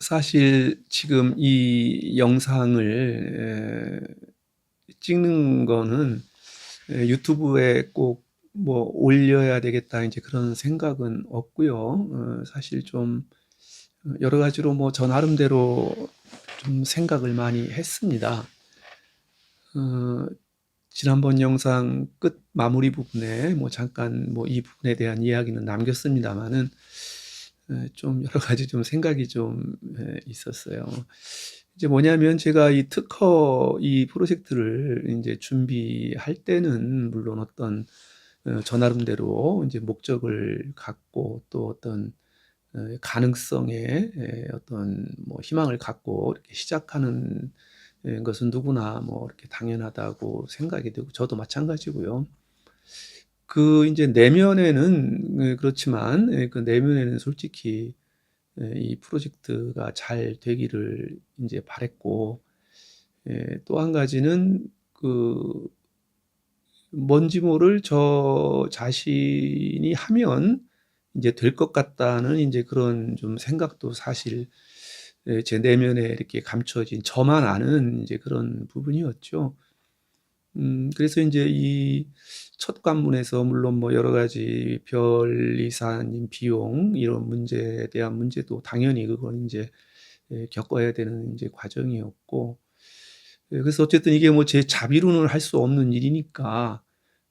사실 지금 이 영상을 찍는 거는 유튜브에 꼭 뭐 올려야 되겠다 이제 그런 생각은 없고요. 사실 좀 여러 가지로 뭐 저 나름대로 좀 생각을 많이 했습니다. 어, 지난번 영상 끝 마무리 부분에 뭐 잠깐 뭐 이 부분에 대한 이야기는 남겼습니다만은 좀 여러 가지 좀 생각이 좀 있었어요. 이제 뭐냐면 제가 이 특허 이 프로젝트를 이제 준비할 때는 물론 어떤 저 나름대로 이제 목적을 갖고 또 어떤 가능성에 어떤 뭐 희망을 갖고 이렇게 시작하는 것은 누구나 뭐 이렇게 당연하다고 생각이 되고 저도 마찬가지고요. 그 이제 내면에는 그렇지만 그 내면에는 솔직히 이 프로젝트가 잘 되기를 이제 바랬고, 또 한 가지는 그 뭔지 모를 저 자신이 하면 이제 될 것 같다는 이제 그런 좀 생각도 사실 제 내면에 이렇게 감춰진 저만 아는 이제 그런 부분이었죠. 그래서 이제 이 첫 관문에서 물론 뭐 여러 가지 변리사님 비용 이런 문제에 대한 문제도 당연히 그건 이제 겪어야 되는 이제 과정이었고, 그래서 어쨌든 이게 뭐 제 자비로는 할 수 없는 일이니까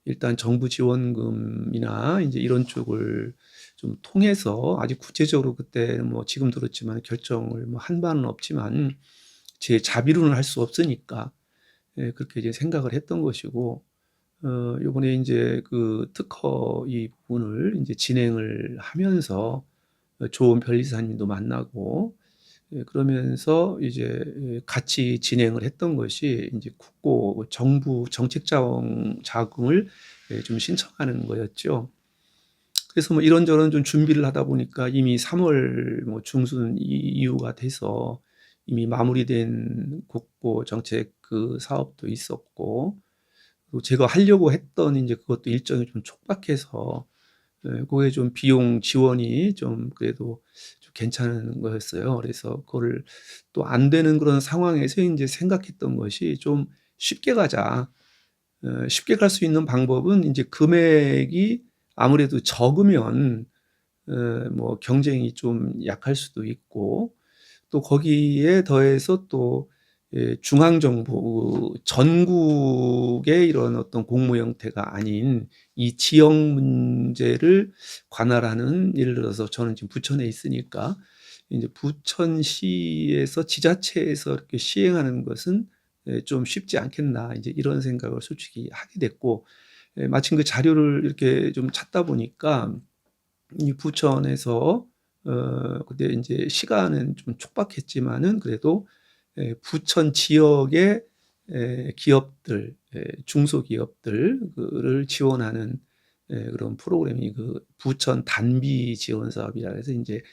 일단 정부 지원금이나 이제 이런 쪽을 좀 통해서 아직 구체적으로 그때 뭐 지금 들었지만 결정을 뭐 한 바는 없지만 제 자비로는 할 수 없으니까 그렇게 이제 생각을 했던 것이고, 요번에 이제 그 특허 이 부분을 이제 진행을 하면서 좋은 변리사님도 만나고, 그러면서 이제 같이 진행을 했던 것이 이제 국고 정부 정책 자금을 좀 신청하는 거였죠. 그래서 뭐 이런저런 좀 준비를 하다 보니까 이미 3월 뭐 중순 이후가 돼서 이미 마무리된 국고 정책 그 사업도 있었고, 그리고 제가 하려고 했던 이제 그것도 일정이 좀 촉박해서 그게 좀 비용 지원이 좀 그래도 좀 괜찮은 거였어요. 그래서 그거를 또 안 되는 그런 상황에서 이제 생각했던 것이 좀 쉽게 가자. 쉽게 갈 수 있는 방법은 이제 금액이 아무래도 적으면 뭐 경쟁이 좀 약할 수도 있고, 또 거기에 더해서 또 중앙정부 전국의 이런 어떤 공모 형태가 아닌 이 지역 문제를 관할하는, 예를 들어서 저는 지금 부천에 있으니까 이제 부천시에서 지자체에서 이렇게 시행하는 것은 좀 쉽지 않겠나 이제 이런 생각을 솔직히 하게 됐고, 마침 그 자료를 이렇게 좀 찾다 보니까 이 부천에서 그때 이제 시간은 좀 촉박했지만은 그래도 부천 지역의 기업들, 중소기업들을 지원하는 그런 프로그램이 그 부천 단비 지원 사업이라 해서 이제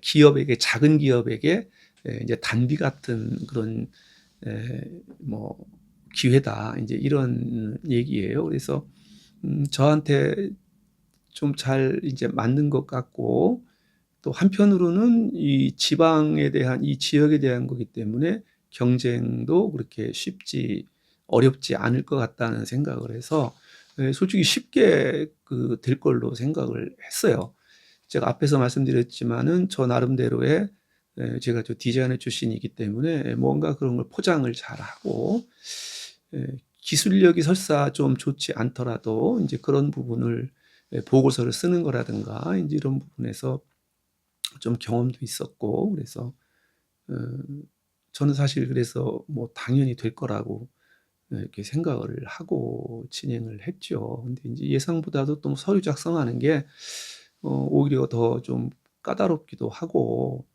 기업에게, 작은 기업에게 이제 단비 같은 그런 뭐 기회다 이제 이런 얘기예요. 그래서 저한테 좀 잘 이제 맞는 것 같고, 또 한편으로는 이 지방에 대한, 이 지역에 대한 거기 때문에 경쟁도 그렇게 어렵지 않을 것 같다는 생각을 해서 솔직히 쉽게 그 될 걸로 생각을 했어요. 제가 앞에서 말씀드렸지만은 저 나름대로의 제가 저 디자이너 출신이기 때문에 뭔가 그런 걸 포장을 잘하고, 기술력이 설사 좀 좋지 않더라도 이제 그런 부분을 보고서를 쓰는 거라든가 이제 이런 부분에서 좀 경험도 있었고, 그래서 어, 저는 사실 그래서 뭐 당연히 될 거라고 이렇게 생각을 하고 진행을 했죠. 근데 이제 예상보다도 또 서류 작성하는 게 오히려 더 좀 까다롭기도 하고,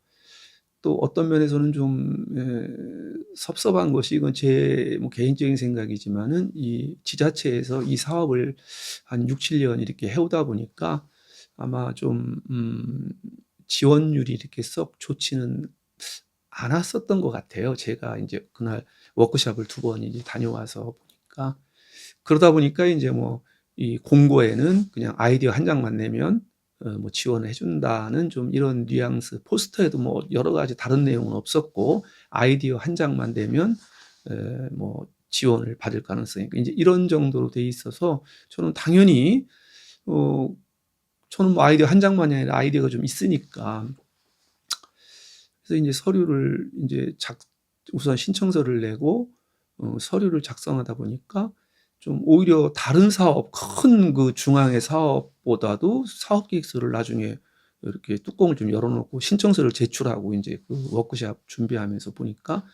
또 어떤 면에서는 좀 섭섭한 것이, 이건 제 뭐 개인적인 생각이지만은 이 지자체에서 이 사업을 한 6, 7년 이렇게 해오다 보니까 아마 좀 지원율이 이렇게 썩 좋지는 않았었던 것 같아요. 제가 이제 그날 워크숍을 2번 이제 다녀와서 보니까, 그러다 보니까 이제 뭐 이 공고에는 그냥 아이디어 한 장만 내면 뭐 지원을 해준다는 좀 이런 뉘앙스, 포스터에도 뭐 여러 가지 다른 내용은 없었고 아이디어 한 장만 되면 뭐 지원을 받을 가능성이 이제 이런 정도로 돼 있어서 저는 당연히 저는 뭐 아이디어 한 장만이 아니라 아이디어가 좀 있으니까 그래서 이제 서류를 이제 우선 신청서를 내고 서류를 작성하다 보니까 좀 오히려 다른 사업, 큰 그 중앙의 사업보다도 사업 계획서를 나중에 이렇게 뚜껑을 좀 열어놓고 신청서를 제출하고 이제 그 워크샵 준비하면서 보니까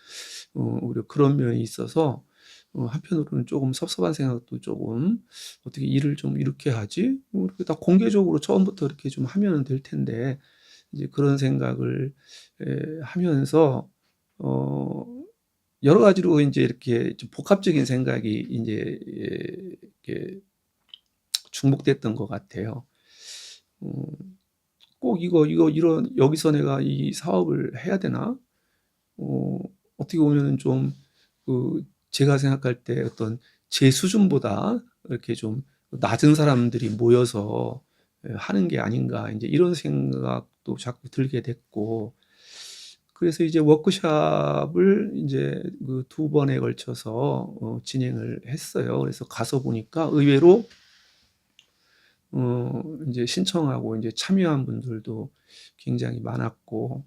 오히려 그런 면이 있어서 한편으로는 조금 섭섭한 생각도 조금 어떻게 일을 좀 이렇게 하지? 이렇게 다 공개적으로 처음부터 이렇게 좀 하면 될 텐데 이제 그런 생각을 하면서 여러 가지로 이제 이렇게 좀 복합적인 생각이 이제 이렇게 중복됐던 것 같아요. 꼭 이런 여기서 내가 이 사업을 해야 되나? 어떻게 보면은 좀 제가 생각할 때 어떤 제 수준보다 이렇게 좀 낮은 사람들이 모여서 하는 게 아닌가 이제 이런 생각도 자꾸 들게 됐고 그래서 이제 워크샵을 이제 그 2번에 걸쳐서 진행을 했어요. 그래서 가서 보니까 의외로 이제 신청하고 이제 참여한 분들도 굉장히 많았고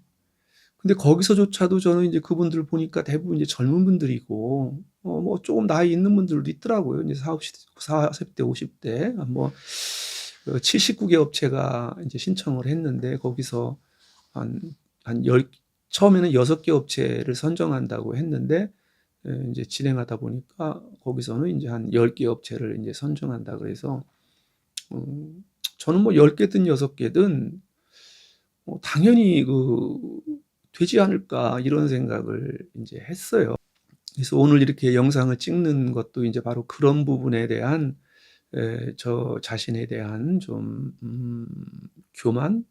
근데 거기서조차도 저는 이제 그분들 보니까 대부분 이제 젊은 분들이고 뭐 조금 나이 있는 분들도 있더라고요. 이제 40대, 50대 뭐 79개 업체가 이제 신청을 했는데 거기서 한 처음에는 6개 업체를 선정한다고 했는데 이제 진행하다 보니까 거기서는 이제 한 10개 업체를 이제 선정한다 그래서 저는 뭐 10개든 6개든 당연히 되지 않을까 이런 생각을 이제 했어요. 그래서 오늘 이렇게 영상을 찍는 것도 이제 바로 그런 부분에 대한 저 자신에 대한 좀 교만,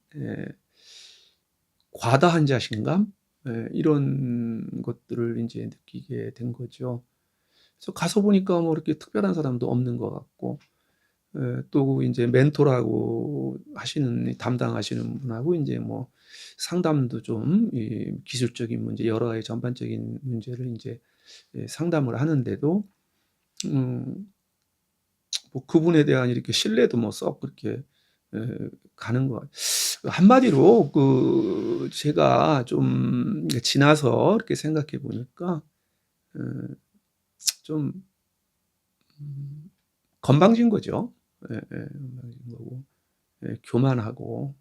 과다한 자신감 이런 것들을 이제 느끼게 된 거죠. 그래서 가서 보니까 뭐 이렇게 특별한 사람도 없는 것 같고 또 이제 멘토라고 담당하시는 분하고 이제 뭐 상담도 좀 기술적인 문제 여러 가지 전반적인 문제를 이제 상담을 하는데도 뭐 그분에 대한 이렇게 신뢰도 뭐 썩 그렇게 가는 것 한마디로 제가 좀 지나서 이렇게 생각해 보니까 좀 건방진 거죠. 건방진 거고 교만하고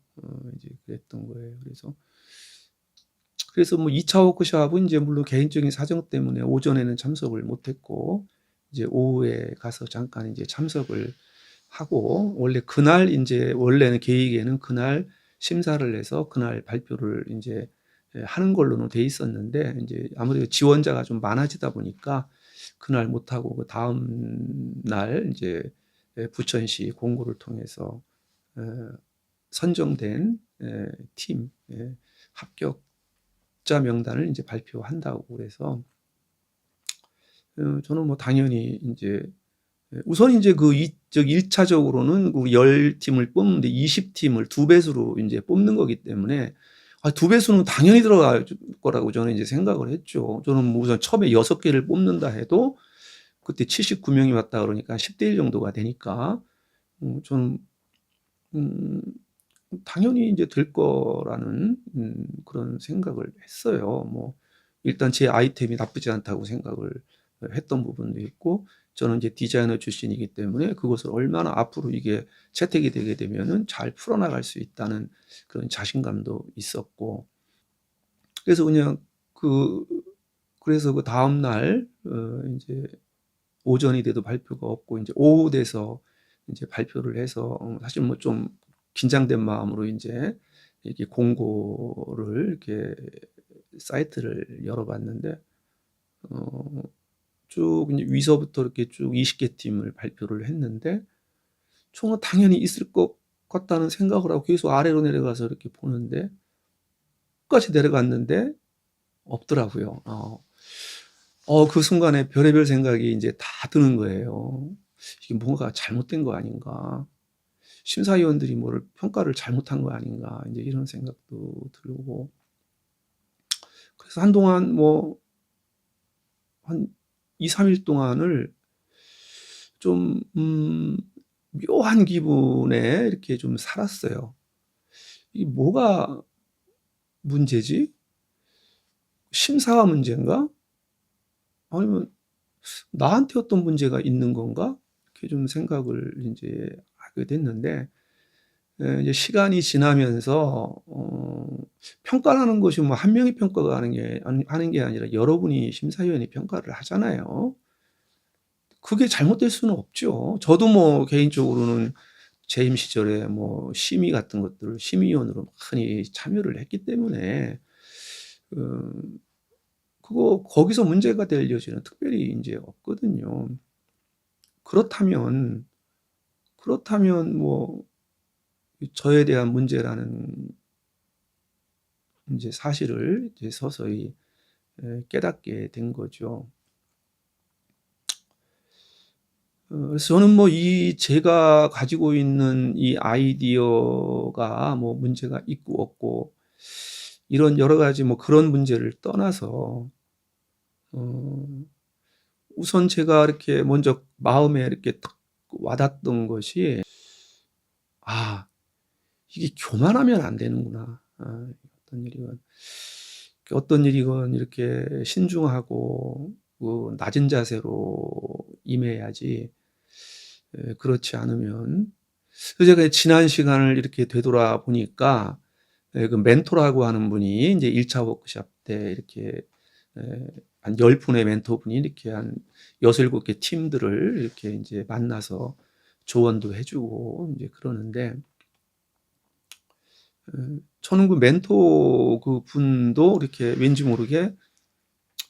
이제 그랬던 거예요. 그래서 뭐 2차 워크숍은 이제 물론 개인적인 사정 때문에 오전에는 참석을 못했고 이제 오후에 가서 잠깐 이제 참석을 하고 원래는 계획에는 그날 심사를 해서 그날 발표를 이제 하는 걸로는 돼 있었는데 이제 아무래도 지원자가 좀 많아지다 보니까 그날 못하고 그 다음 날 이제 부천시 공고를 통해서 선정된 팀 합격자 명단을 이제 발표한다고 그래서 저는 뭐 당연히 이제 우선 이제 1차적으로는 10팀을 뽑는데 20팀을 두 배수로 이제 뽑는 거기 때문에 두 배수는 당연히 들어갈 거라고 저는 이제 생각을 했죠. 저는 뭐 우선 처음에 6개를 뽑는다 해도 그때 79명이 왔다 그러니까 10대 1 정도가 되니까 저는 당연히 이제 될 거라는 그런 생각을 했어요. 뭐 일단 제 아이템이 나쁘지 않다고 생각을 했던 부분도 있고 저는 이제 디자이너 출신이기 때문에 그것을 얼마나 앞으로 이게 채택이 되게 되면은 잘 풀어나갈 수 있다는 그런 자신감도 있었고 그래서 그냥 그래서 그 다음 날 이제 오전이 돼도 발표가 없고 이제 오후 돼서 이제 발표를 해서 사실 뭐 좀 긴장된 마음으로 이제 이렇게 공고를 이렇게 사이트를 열어봤는데 쭉 이제 위서부터 이렇게 쭉 20개 팀을 발표를 했는데 저는 당연히 있을 것 같다는 생각을 하고 계속 아래로 내려가서 이렇게 보는데 끝까지 내려갔는데 없더라고요. 그 순간에 별의별 생각이 이제 다 드는 거예요. 이게 뭔가 잘못된 거 아닌가? 심사위원들이 뭐를 평가를 잘못한 거 아닌가 이제 이런 생각도 들고 그래서 한동안 뭐 한 2-3일 동안을 좀 묘한 기분에 이렇게 좀 살았어요. 이 뭐가 문제지? 심사가 문제인가? 아니면 나한테 어떤 문제가 있는 건가? 이렇게 좀 생각을 인제 하게 됐는데 이제 시간이 지나면서 평가라는 것이 뭐 한 명이 평가가 하는 게 아니라 여러분이 심사위원이 평가를 하잖아요. 그게 잘못될 수는 없죠. 저도 뭐 개인적으로는 재임 시절에 뭐 심의 같은 것들을 심의위원으로 많이 참여를 했기 때문에 음 그거 거기서 문제가 될 여지는 특별히 인제 없거든요. 그렇다면 뭐 이 저에 대한 문제라는 인제 사실을 이제 서서히 깨닫게 된 거죠. 그래서 저는 뭐 이 제가 가지고 있는 이 아이디어가 뭐 문제가 있고 없고 이런 여러 가지 뭐 그런 문제를 떠나서 어 우선 제가 이렇게 먼저 마음에 이렇게 탁 와닿던 것이 '아 이게 교만하면 안 되는구나. 아 어떤 일이건 이렇게 신중하고 그 낮은 자세로 임해야지 그렇지 않으면' 그래서 제가 지난 시간을 이렇게 되돌아보니까 그 멘토라고 하는 분이 인제 1차 워크숍 때 이렇게 에 한 10 분의 멘토분이 이렇게 한 6-7개 팀들을 이렇게 인제 만나서 조언도 해 주고 인제 그러는데 저는 그 멘토 그분도 이렇게 왠지 모르게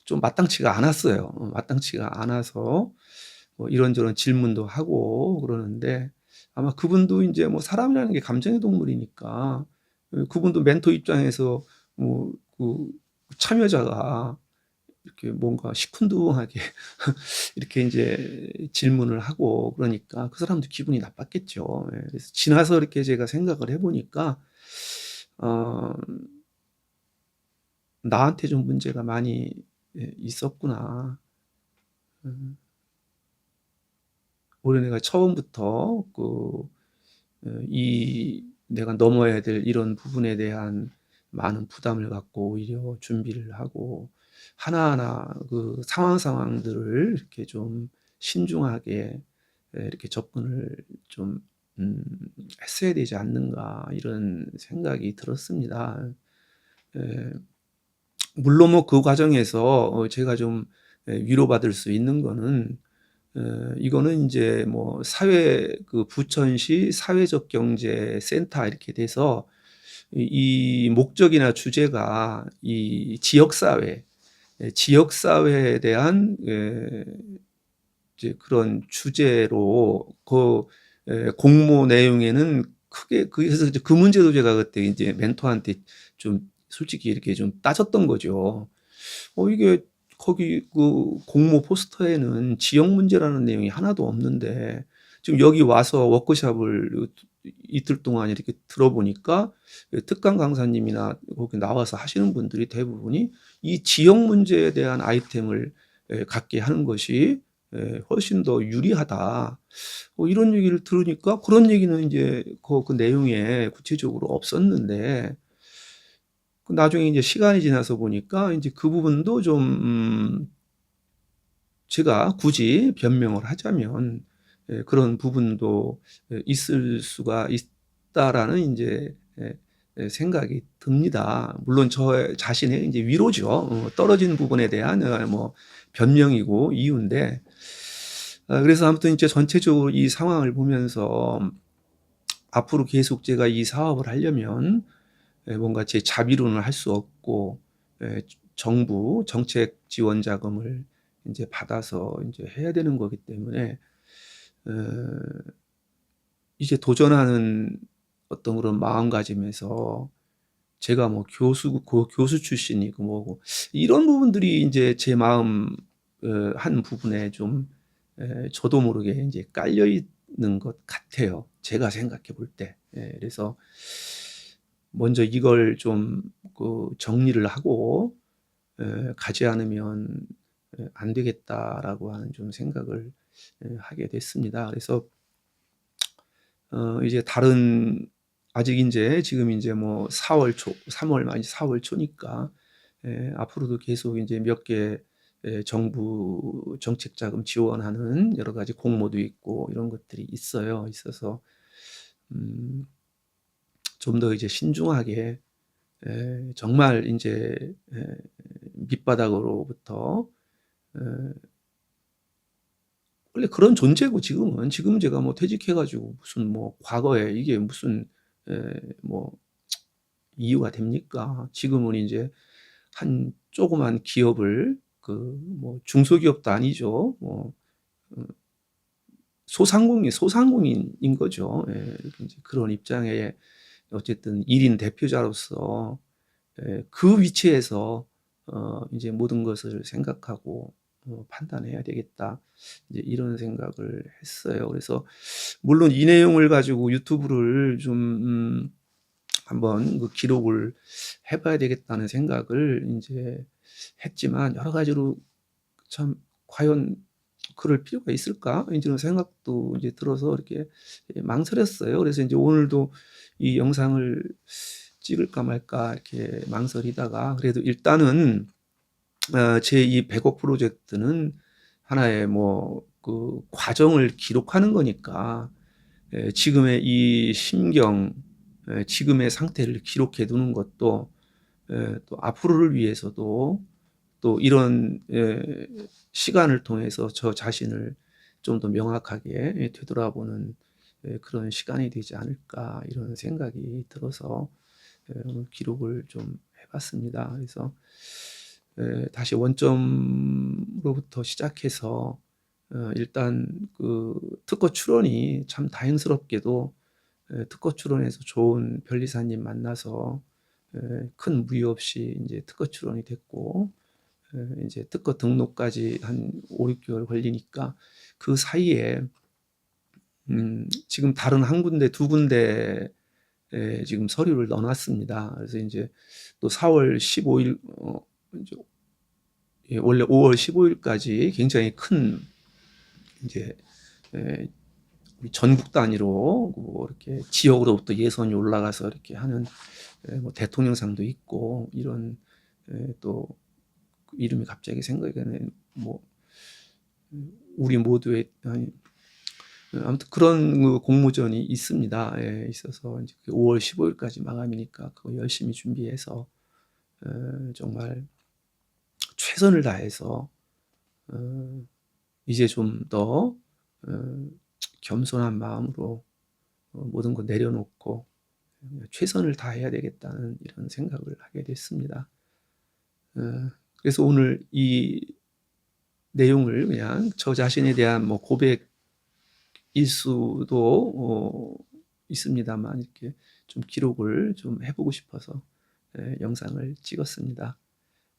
좀 마땅치가 않았어요. 마땅치가 않아서 뭐 이런저런 질문도 하고 그러는데 아마 그분도 인제 뭐 사람이라는 게 감정의 동물이니까 그분도 멘토 입장에서 뭐 그 참여자가 이렇게 뭔가 시큰둥하게 이렇게 인제 질문을 하고 그러니까 그 사람도 기분이 나빴겠죠. 예. 그래서 지나서 이렇게 제가 생각을 해 보니까 어 '나한테 좀 문제가 많이 있었구나.' 음. 오히려 내가 처음부터 이 내가 넘어야 될 이런 부분에 대한 많은 부담을 갖고 오히려 준비를 하고 하나하나 그 상황들을 이렇게 좀 신중하게 이렇게 접근을 좀 음 '했어야 되지 않는가.' 이런 생각이 들었습니다. 예. 물론 뭐 그 과정에서 제가 좀 위로받을 수 있는 거는 이거는 인제 뭐 사회 그 부천시 사회적 경제 센터 이렇게 돼서 이 목적이나 주제가 이 지역 사회 지역 사회에 대한 이제 그런 주제로 공모 내용에는 크게 그래서 이제 그 문제도 제가 그때 인제 멘토한테 좀 솔직히 이렇게 좀 따졌던 거죠. 이게 거기 그 공모 포스터에는 지역 문제라는 내용이 하나도 없는데 지금 여기 와서 워크숍을 이틀 동안 이렇게 들어보니까 특강 강사님이나 거기 나와서 하시는 분들이 대부분이 이 지역 문제에 대한 아이템을 갖게 하는 것이 훨씬 더 유리하다. 이런 얘기를 들으니까 그런 얘기는 인제 그 내용에 구체적으로 없었는데 나중에 인제 시간이 지나서 보니까 인제 그 부분도 좀 제가 굳이 변명을 하자면 그런 부분도 있을 수가 있다라는 인제 생각이 듭니다. 물론 저 자신의 인제 위로죠. 떨어진 부분에 대한 뭐 변명이고 이유인데 그래서 아무튼 이제 전체적으로 이 상황을 보면서 앞으로 계속 제가 이 사업을 하려면 뭔가 제 자비로는 할 수 없고 정부 정책 지원 자금을 인제 받아서 인제 해야 되는 거기 때문에 어 이제 도전하는 어떤 그런 마음가짐에서 제가 뭐 교수 출신이고 뭐고 이런 부분들이 인제 제 마음 한 부분에 좀 저도 모르게 인제 깔려 있는 것 같아요. 제가 생각해 볼 때. 그래서 먼저 이걸 좀 정리를 하고 가지 않으면 안 되겠다라고 하는 좀 생각을 하게 됐습니다. 그래서 이제 다른 아직 인제 지금 인제 뭐 4월 초, 3월 말 4월 초니까 앞으로도 계속 인제 몇 개 정부 정책 자금 지원하는 여러 가지 공모도 있고 이런 것들이 있어서 음 좀 더 이제 신중하게 정말 인제 밑바닥으로부터 에 원래 그런 존재고 지금은 제가 뭐 퇴직해 가지고 무슨 뭐 과거에 이게 무슨 뭐 이유가 됩니까? 지금은 인제 한 조그만 기업을 뭐 중소기업도 아니죠. 뭐 어 소상공인인 거죠. 인제 그런 입장에 어쨌든 1인 대표자로서 그 위치에서 이제 '모든 것을 생각하고 판단해야 되겠다.' 이제 이런 생각을 했어요. 그래서 물론 이 내용을 가지고 유튜브를 좀 한번 기록을 해 봐야 되겠다는 생각을 인제 했지만 여러 가지로 참 '과연 그럴 필요가 있을까?' 이런 생각도 이제 들어서 이렇게 망설였어요. 그래서 인제 오늘도 이 영상을 찍을까 말까 이렇게 망설이다가 그래도 일단은 제 이 100억 프로젝트는 하나의 뭐 과정을 기록하는 거니까 지금의 이 심경, 지금의 상태를 기록해 두는 것도 또 앞으로를 위해서도 또 이런 시간을 통해서 저 자신을 좀 더 명확하게 되돌아보는 그런 시간이 되지 않을까 이런 생각이 들어서 오늘 기록을 좀 해 봤습니다. 그래서 다시 원점으로부터 시작해서 일단 특허 출원이 참 다행스럽게도 특허 출원해서 좋은 변리사님 만나서 큰 무리 없이 인제 특허 출원이 됐고 인제 특허 등록까지 한 5-6 개월 걸리니까 그 사이에 지금 다른 한 군데, 두 군데에 지금 서류를 넣어 놨습니다. 그래서 인제 또 4월 15일 인제 원래 5월 15일까지 굉장히 큰 인제 에 우리 전국 단위로 이렇게 지역으로부터 예선이 올라가서 이렇게 하는 뭐 대통령상도 있고 이런 또 이름이 갑자기 생각이 안 나네. 뭐 우리 모두의 아니 아무튼 그런 공모전이 있습니다. 있어서 인제 5월 15일까지 마감이니까 그거 열심히 준비해서 정말 최선을 다해서 어 이제 좀 더 겸손한 마음으로 모든 거 내려놓고 '최선을 다해야 되겠다.'는 이런 생각을 하게 됐습니다. 어 그래서 오늘 이 내용을 그냥 저 자신에 대한 뭐 고백일 수도 있습니다만 이렇게 좀 기록을 좀 해 보고 싶어서 영상을 찍었습니다.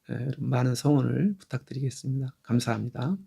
여러분 많은 성원을 부탁드리겠습니다. 감사합니다.